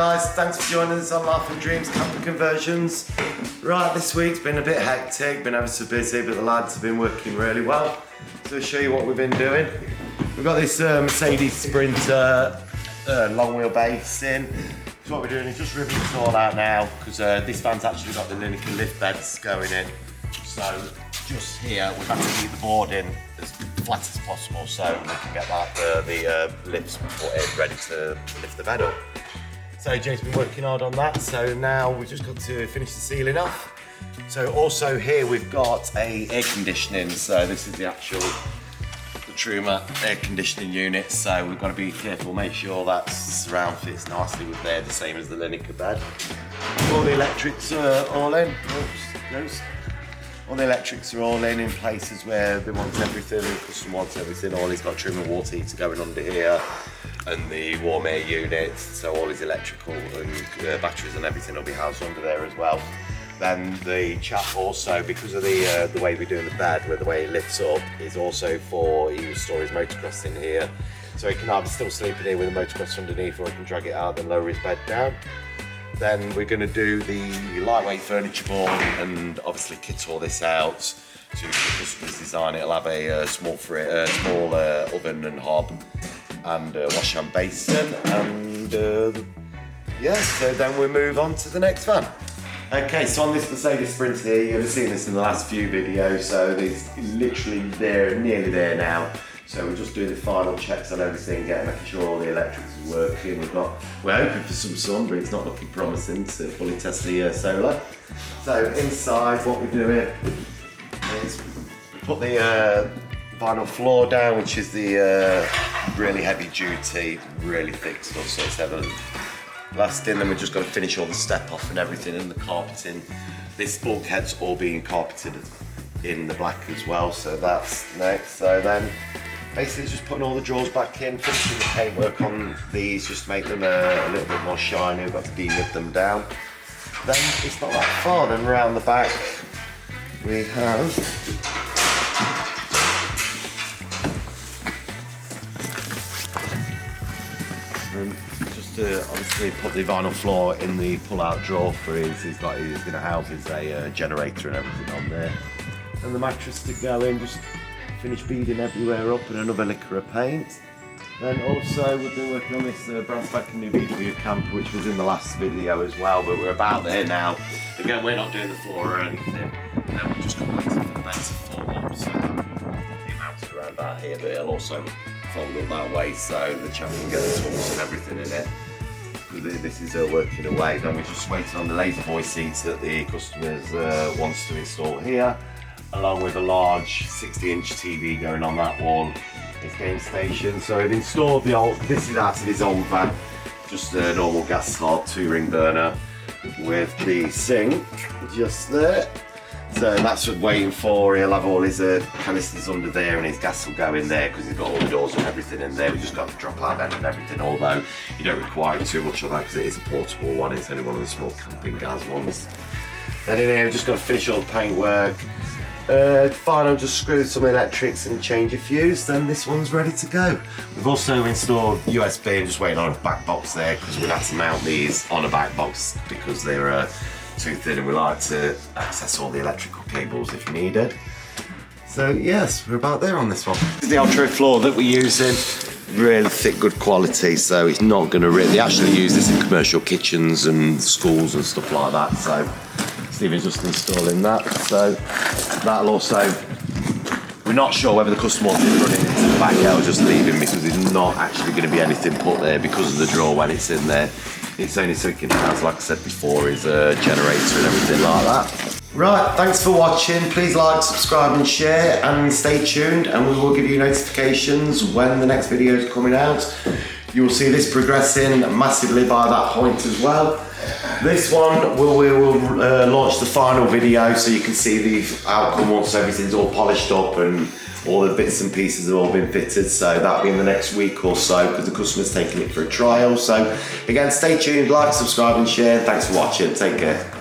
guys, thanks for joining us on Life and Dreams Camper Conversions. Right, this week's been a bit hectic, been ever so busy, but the lads have been working really well. So I'll show you what we've been doing. We've got this Mercedes Sprinter long wheelbase in. So what we're doing is just ripping it all out now, because this van's actually got the Lineker lift beds going in. So just here, we've had to keep the board in as flat as possible so we can get that the lifts put in ready to lift the bed up. So Jay's been working hard on that, so now we've just got to finish the ceiling off. So also here we've got a air conditioning, so this is the Truma air conditioning unit, so we've got to be careful, make sure that surround fits nicely with there, the same as the Lineker bed. All the electrics are all in. All the electrics are all in places where they want everything, the customer wants everything. All he's got trim and water heater going under here, and the warm air unit, so all his electrical and batteries and everything will be housed under there as well. Then the chap also, because of the way we're doing the bed, where the way it lifts up, is also for, he will store his motocross in here. So he can either still sleep in here with a motocross underneath, or he can drag it out and lower his bed down. Then we're going to do the lightweight furniture board and obviously kit all this out to the customer's design. It'll have a small oven and hob and wash hand basin, and yeah, so then we'll move on to the next van. Okay, so on this Mercedes Sprinter here, you've seen this in the last few videos, so it's literally there, nearly there now. So we're just doing the final checks on everything, making sure all the electrics are working. We're hoping for some sun, but it's not looking promising to fully test the solar. So inside, what we're doing is put the vinyl floor down, which is the really heavy duty, really thick stuff, so it's ever lasting. Then we've just got to finish all the step off and everything, and the carpeting. This bulkhead's all being carpeted in the black as well, so that's next. So then basically just putting all the drawers back in, finishing the paintwork on these just to make them a little bit more shiny. We've got to denib them down. Then it's not that far, then around the back we have just to obviously put the vinyl floor in the pull-out drawer for he's going to house his generator and everything on there. And the mattress to go in, just finish beading everywhere up, and another liquor of paint. Then also we've been working on this brand spanking new VW camper, which was in the last video as well, but we're about there now. Again, we're not doing the floor or anything. Then we've just got waiting for the bed to fall up, so the mounted around that here, but it'll also fold up that way so the chap can get the tools and everything in it. This is working away. Then we're just waiting on the laser boy seats that the customers wants to install here, along with a large 60-inch TV going on that wall. His game station. So we've installed this is out of his old van, just a normal gas hob 2-ring burner with the sink just there. So that's what we're waiting for. He'll have all his canisters under there, and his gas will go in there because he's got all the doors and everything in there. We just got to drop our bed and everything, although you don't require too much of that because it is a portable one. It's only one of the small camping gas ones. Then in here we've just got to finish all the paintwork. Final, just screw some electrics and change a fuse, then this one's ready to go. We've also installed USB and just waiting on a back box there, because we've had to mount these on a back box because they're too thin, and we like to access all the electrical cables if needed. So yes, we're about there on this one. This is the Ultra floor that we're using. Really thick, good quality, so it's not going to rip. They actually use this in commercial kitchens and schools and stuff like that, so Stephen's just installing that. So that'll also, we're not sure whether the customer wants it running into the back. I'll just leave him because there's not actually going to be anything put there because of the drawer when it's in there. It's only so it can house, like I said before, his generator and everything like that. Right, thanks for watching. Please like, subscribe and share, and stay tuned, and we will give you notifications when the next video is coming out. You will see this progressing massively by that point as well. This one we will launch the final video so you can see the outcome once everything's all polished up and all the bits and pieces have all been fitted. So that'll be in the next week or so because the customer's taking it for a trial. So again, stay tuned, like, subscribe and share. Thanks for watching. Take care.